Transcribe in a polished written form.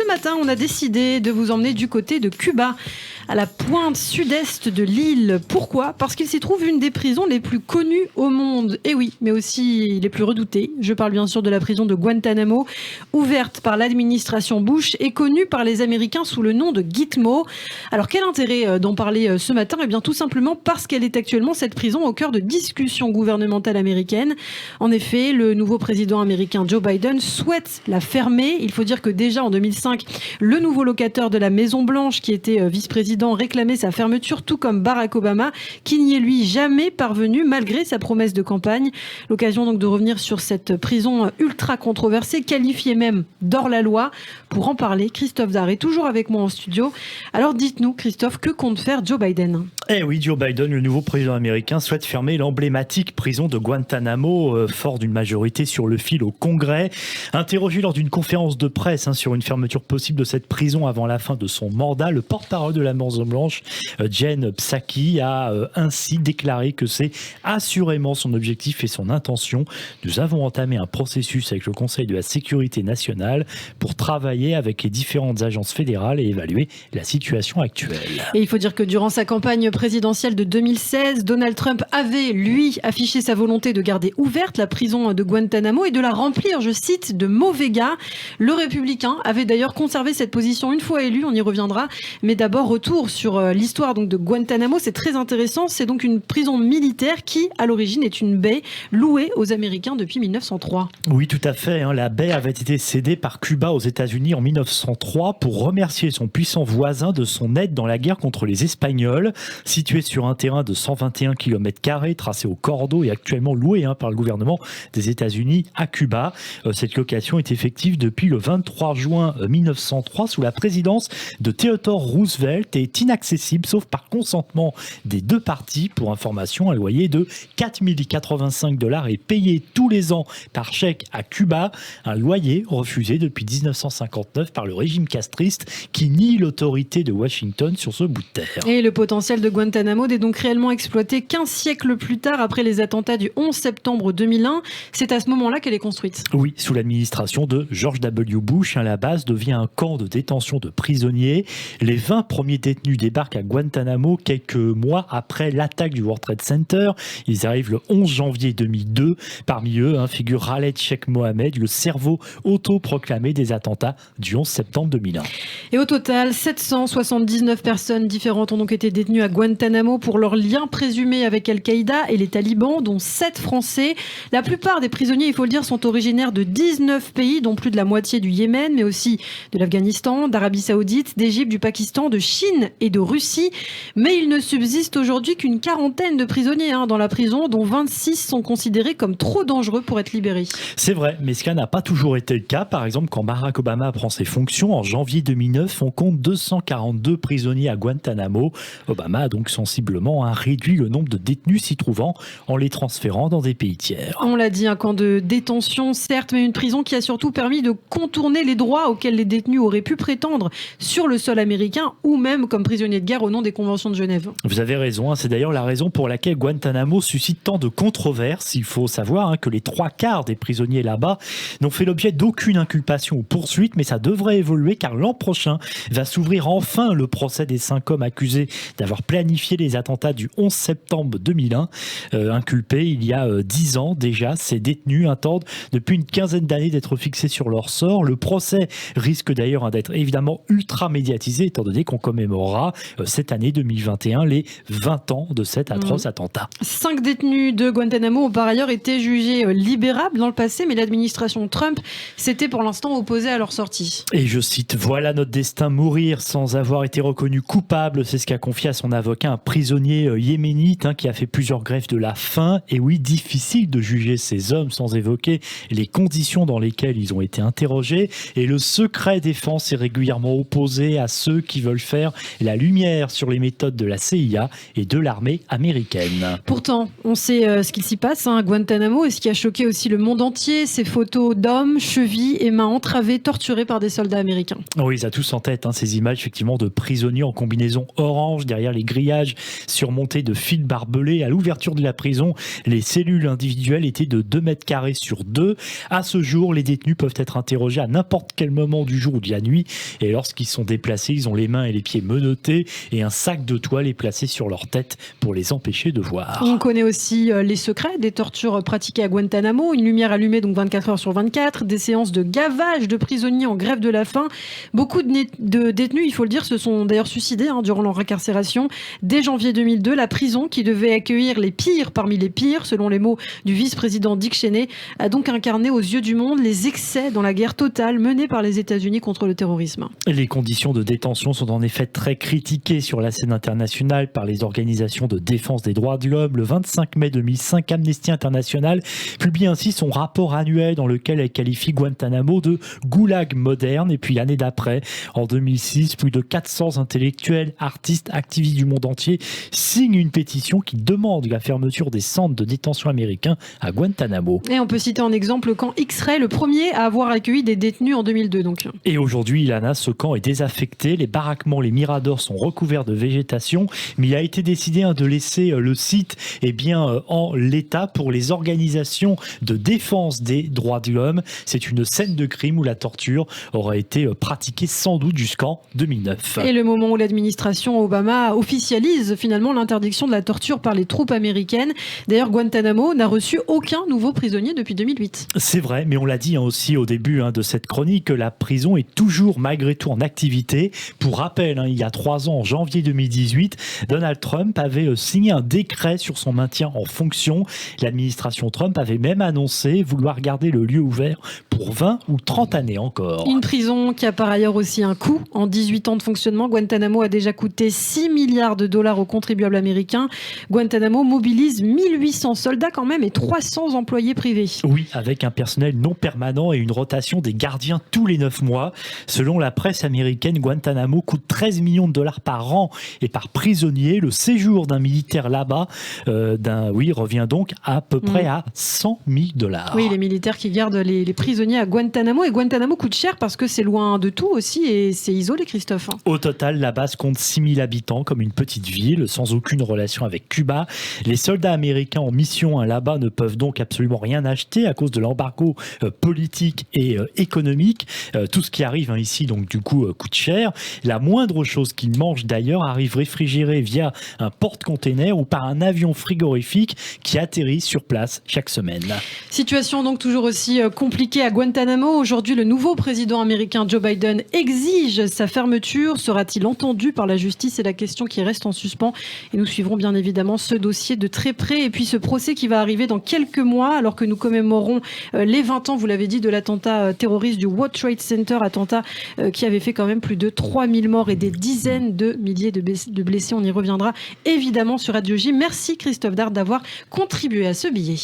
matin, on a décidé de vous emmener du côté de Cuba, à la pointe sud-est de l'île. Pourquoi ? Parce qu'il s'y trouve une des prisons les plus connues au monde. Et oui, mais aussi les plus redoutées. Je parle bien sûr de la prison de Guantanamo, ouverte par l'administration Bush et connue par les Américains sous le nom de Gitmo. Alors quel intérêt d'en parler ce matin ? Eh bien tout simplement parce qu'elle est actuellement, cette prison, au cœur de discussions gouvernementales américaines. En effet, le nouveau président américain Joe Biden souhaite la fermer. Il faut dire que déjà en 2005, le nouveau locataire de la Maison-Blanche, qui était vice-président, réclamait sa fermeture, tout comme Barack Obama, qui n'y est lui jamais parvenu malgré sa promesse de campagne. L'occasion donc de revenir sur cette prison ultra controversée, qualifiée même d'hors-la-loi. Pour en parler, Christophe Zard est toujours avec moi en studio. Alors dites-nous, Christophe, que compte faire Joe Biden ? Eh oui, Joe Biden, le nouveau président américain, souhaite fermer l'emblématique prison de Guantanamo, fort d'une majorité sur le fil au Congrès. Interrogé lors d'une conférence de presse sur une fermeture possible de cette prison avant la fin de son mandat, le porte-parole de la Maison-Blanche, Jen Psaki, a ainsi déclaré que c'est assurément son objectif et son intention. Nous avons entamé un processus avec le Conseil de la sécurité nationale pour travailler avec les différentes agences fédérales et évaluer la situation actuelle. Et il faut dire que durant sa campagne présidentielle de 2016, Donald Trump avait, lui, affiché sa volonté de garder ouverte la prison de Guantanamo et de la remplir, je cite, de mauvais gars. Le républicain avait d'ailleurs conservé cette position une fois élu, on y reviendra. Mais d'abord, retour sur l'histoire donc de Guantanamo, c'est très intéressant. C'est donc une prison militaire qui, à l'origine, est une baie louée aux Américains depuis 1903. Oui, tout à fait. La baie avait été cédée par Cuba aux États-Unis en 1903 pour remercier son puissant voisin de son aide dans la guerre contre les Espagnols. Située sur un terrain de 121 km², tracé au cordeau et actuellement loué par le gouvernement des États-Unis à Cuba. Cette location est effective depuis le 23 juin 1903 sous la présidence de Theodore Roosevelt et est inaccessible sauf par consentement des deux parties. Pour information, un loyer de $4 085 est payé tous les ans par chèque à Cuba. Un loyer refusé depuis 1959 par le régime castriste qui nie l'autorité de Washington sur ce bout de terre. Et le potentiel de Guantanamo n'est donc réellement exploité qu'1 siècle plus tard, après les attentats du 11 septembre 2001. C'est à ce moment-là qu'elle est construite. Oui, sous l'administration de George W. Bush, la base devient un camp de détention de prisonniers. Les 20 premiers détenus débarquent à Guantanamo quelques mois après l'attaque du World Trade Center. Ils arrivent le 11 janvier 2002. Parmi eux, figure Khaled Sheikh Mohammed, le cerveau autoproclamé des attentats du 11 septembre 2001. Et au total, 779 personnes différentes ont donc été détenues à Guantanamo pour leur lien présumé avec Al-Qaïda et les talibans, dont 7 Français. La plupart des prisonniers, il faut le dire, sont originaires de 19 pays, dont plus de la moitié du Yémen, mais aussi de l'Afghanistan, d'Arabie Saoudite, d'Égypte, du Pakistan, de Chine et de Russie. Mais il ne subsiste aujourd'hui qu'une quarantaine de prisonniers dans la prison, dont 26 sont considérés comme trop dangereux pour être libérés. C'est vrai, mais cela n'a pas toujours été le cas. Par exemple, quand Barack Obama prend ses fonctions en janvier 2009, on compte 242 prisonniers à Guantanamo. Obama a donc sensiblement réduit le nombre de détenus s'y trouvant en les transférant dans des pays tiers. On l'a dit, un camp de détention, certes, mais une prison qui a surtout permis de contourner les droits auxquels les détenus auraient pu prétendre sur le sol américain ou même comme prisonniers de guerre au nom des conventions de Genève. Vous avez raison, c'est d'ailleurs la raison pour laquelle Guantanamo suscite tant de controverses. Il faut savoir que les 3/4 des prisonniers là-bas n'ont fait l'objet d'aucune inculpation ou poursuite, mais ça devrait évoluer car l'an prochain va s'ouvrir enfin le procès des 5 hommes accusés d'avoir planifié les attentats du 11 septembre 2001. Inculpés il y a 10 ans déjà, ces détenus attendent depuis une quinzaine d'années d'être fixés sur leur sort. Le procès risque d'ailleurs d'être évidemment ultra médiatisé étant donné qu'on commémorera cette année 2021 les 20 ans de cet atroce attentat. 5 détenus de Guantanamo ont par ailleurs été jugés libérables dans le passé, mais l'administration Trump s'était pour l'instant opposée à leur sortie. Et je cite, « Voilà notre destin, mourir sans avoir été reconnu coupable », c'est ce qu'a confié à son avocat un prisonnier yéménite qui a fait plusieurs grèves de la faim. Et oui, difficile de juger ces hommes sans évoquer les conditions dans lesquelles ils ont été interrogés. Et le secret défense est régulièrement opposé à ceux qui veulent faire la lumière sur les méthodes de la CIA et de l'armée américaine. Pourtant, on sait ce qu'il s'y passe à Guantanamo, et ce qui a choqué aussi le monde entier, ces photos d'hommes, chevilles et mains entravées, torturés par des soldats américains. Oui, ils ont tous en tête ces images effectivement de prisonniers en combinaison orange derrière les grillages surmontés de fils barbelés. À l'ouverture de la prison, les cellules individuelles étaient de 2 mètres carrés sur 2. À ce jour, les détenus peuvent être interrogés à n'importe quel moment du du jour ou de la nuit. Et lorsqu'ils sont déplacés, ils ont les mains et les pieds menottés et un sac de toile est placé sur leur tête pour les empêcher de voir. On connaît aussi les secrets des tortures pratiquées à Guantanamo, une lumière allumée donc 24 heures sur 24, des séances de gavage de prisonniers en grève de la faim. Beaucoup de détenus, il faut le dire, se sont d'ailleurs suicidés durant leur incarcération. Dès janvier 2002, la prison, qui devait accueillir les pires parmi les pires, selon les mots du vice-président Dick Cheney, a donc incarné aux yeux du monde les excès dans la guerre totale menée par les États-Unis contre le terrorisme. Les conditions de détention sont en effet très critiquées sur la scène internationale par les organisations de défense des droits de l'homme. Le 25 mai 2005, Amnesty International publie ainsi son rapport annuel dans lequel elle qualifie Guantanamo de goulag moderne. Et puis l'année d'après, en 2006, plus de 400 intellectuels, artistes, activistes du monde entier signent une pétition qui demande la fermeture des centres de détention américains à Guantanamo. Et on peut citer en exemple le camp X-Ray, le premier à avoir accueilli des détenus en 2002. Donc. Et aujourd'hui, Ilana, ce camp est désaffecté. Les baraquements, les miradors sont recouverts de végétation. Mais il a été décidé de laisser le site en l'état pour les organisations de défense des droits de l'homme. C'est une scène de crime où la torture aura été pratiquée sans doute jusqu'en 2009. Et le moment où l'administration Obama officialise finalement l'interdiction de la torture par les troupes américaines. D'ailleurs, Guantanamo n'a reçu aucun nouveau prisonnier depuis 2008. C'est vrai, mais on l'a dit aussi au début de cette chronique, la prison est toujours malgré tout en activité. Pour rappel, il y a 3 ans, en janvier 2018, Donald Trump avait signé un décret sur son maintien en fonction. L'administration Trump avait même annoncé vouloir garder le lieu ouvert pour 20 ou 30 années encore. Une prison qui a par ailleurs aussi un coût. En 18 ans de fonctionnement, Guantanamo a déjà coûté 6 milliards de dollars aux contribuables américains. Guantanamo mobilise 1800 soldats quand même et 300 employés privés. Oui, avec un personnel non permanent et une rotation des gardiens tous les 9 mois. Selon la presse américaine, Guantanamo coûte 13 millions de dollars par an et par prisonnier. Le séjour d'un militaire là-bas revient donc à peu près à 100 000 dollars. Oui, les militaires qui gardent les prisonniers à Guantanamo. Et Guantanamo coûte cher parce que c'est loin de tout aussi et c'est isolé, Christophe. Au total, la base compte 6 000 habitants comme une petite ville sans aucune relation avec Cuba. Les soldats américains en mission là-bas ne peuvent donc absolument rien acheter à cause de l'embargo politique et économique. Tout ce qui arrive ici, donc du coup, coûte cher. La moindre chose qu'ils mangent d'ailleurs arrive réfrigérée via un porte-container ou par un avion frigorifique qui atterrit sur place chaque semaine. Situation donc toujours aussi compliquée à Guantanamo. Aujourd'hui, le nouveau président américain Joe Biden exige sa fermeture. Sera-t-il entendu par la justice? C'est la question qui reste en suspens. Et nous suivrons bien évidemment ce dossier de très près. Et puis ce procès qui va arriver dans quelques mois alors que nous commémorons les 20 ans, vous l'avez dit, de l'attentat terroriste du World Trade Center, attentat qui avait fait quand même plus de 3000 morts et des dizaines de milliers de blessés. On y reviendra évidemment sur Radio J. Merci Christophe Dard d'avoir contribué à ce billet.